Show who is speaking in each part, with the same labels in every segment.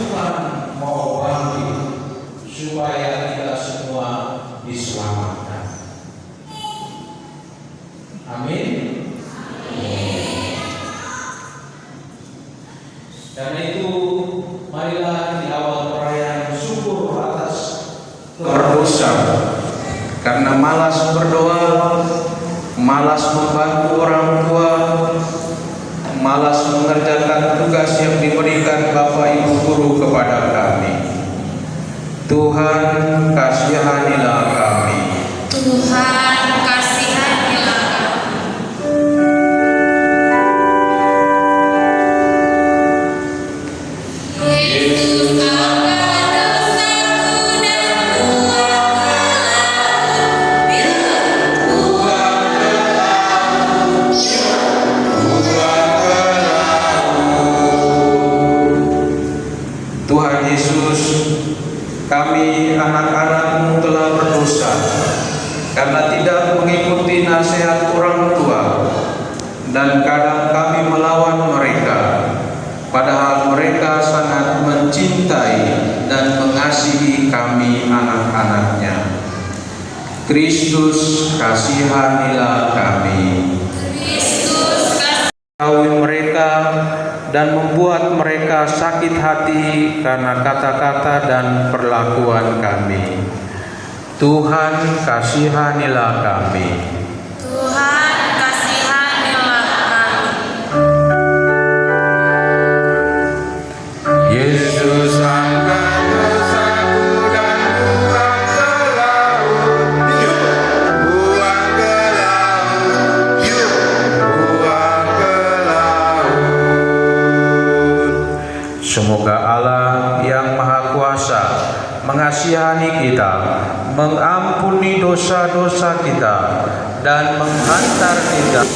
Speaker 1: Tuhan mau bangkit supaya kita semua diselamatkan. Amin. Karena itu marilah di awal perayaan syukur atas berdosa. Karena malas berdoa, malas membantu orang tua, malas mengerjakan tugas yang diberikan Bapak Ibu guru kepada kami. Tuhan kasihanilah kami.
Speaker 2: Tuhan kasihanilah kami. Yesus angkat dosaku dan buang ke laut. Buang ke laut.
Speaker 1: Tuhan Yesus, kami anak-anak-Mu telah berdosa karena tidak mengikuti nasihat orang tua, dan kadang kami melawan mereka, padahal mereka sangat mencintai dan mengasihi kami anak-anaknya. Kristus kasihanilah kami.
Speaker 2: Kristus
Speaker 1: Kawin mereka dan membuat mereka sakit hati karena kata-kata dan perlakuan kami. Tuhan kasihanilah kami.
Speaker 2: Tuhan kasihanilah kami.
Speaker 1: Yesus angkat dosaku dan buang ke laut. Buang ke laut. Buang ke laut. Semoga Allah yang Maha Kuasa mengasihani kita, mengampuni dosa-dosa kita, dan menghantar kita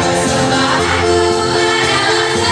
Speaker 2: Persembahanku adalah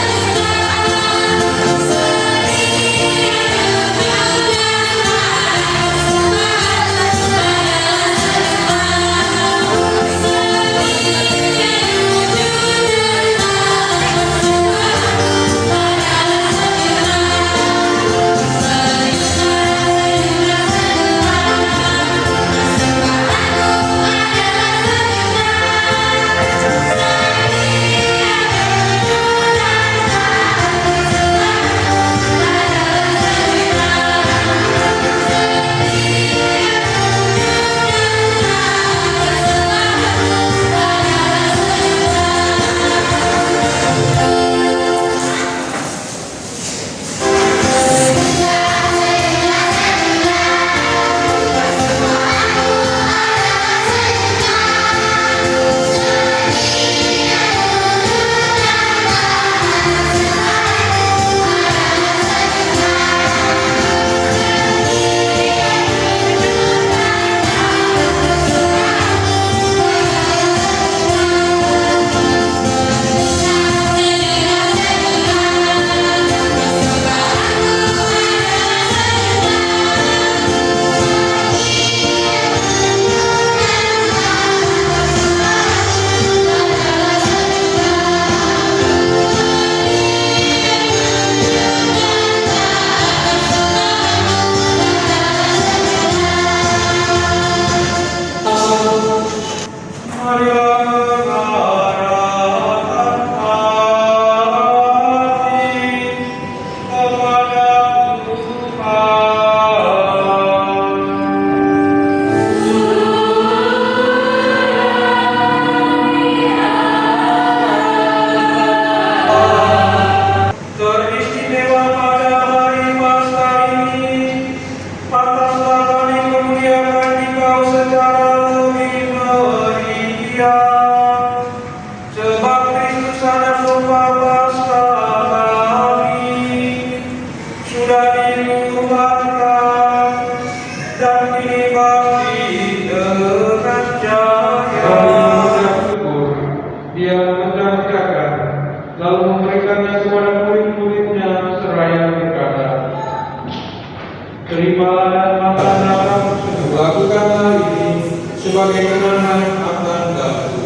Speaker 1: lalu memberikannya kepada murid-muridnya seraya berkata, "Terimalah dan makanlah kamu semua. Lakukanlah ini sebagai kenangan akan aku."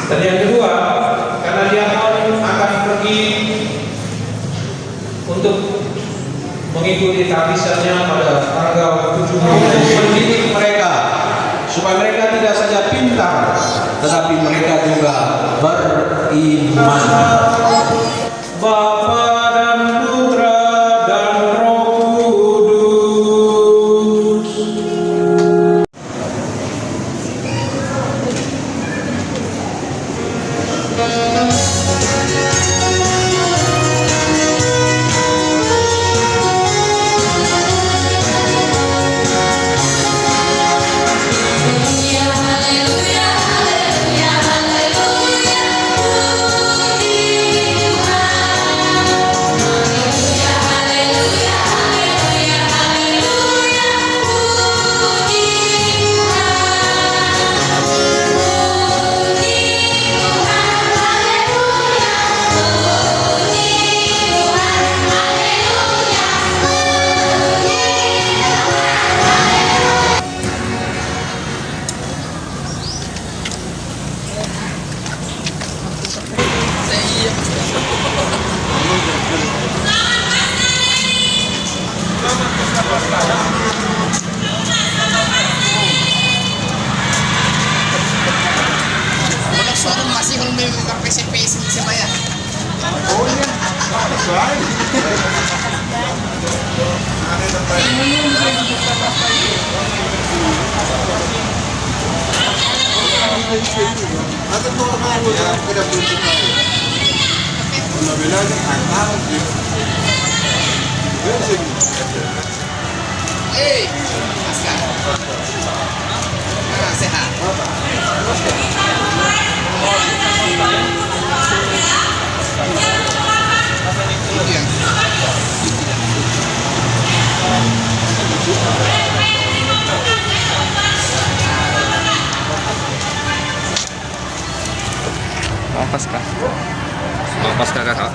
Speaker 1: Dan yang kedua, karena dia akan pergi untuk mengikuti tahbisannya pada tanggal 7 Mei, mendidik mereka supaya mereka tidak saja pintar, tetapi mereka juga beriman. Bapa dan Putra dan Roh Kudus.
Speaker 2: Haleluya, haleluya, haleluya, haleluya, puji Tuhan. Haleluya, haleluya, haleluya, haleluya, puji Tuhan. Puji Tuhan, haleluya, puji Tuhan, haleluya, puji
Speaker 3: Walang suara masih kalau may pesi-pesi di saya.
Speaker 4: Ada normal ya, kita belum tahu. Kalau bilangnya akal gitu. Bensin.
Speaker 3: Askar. Nah, sehat. Itu yang
Speaker 5: Mapas kah? Mapas kah kakak?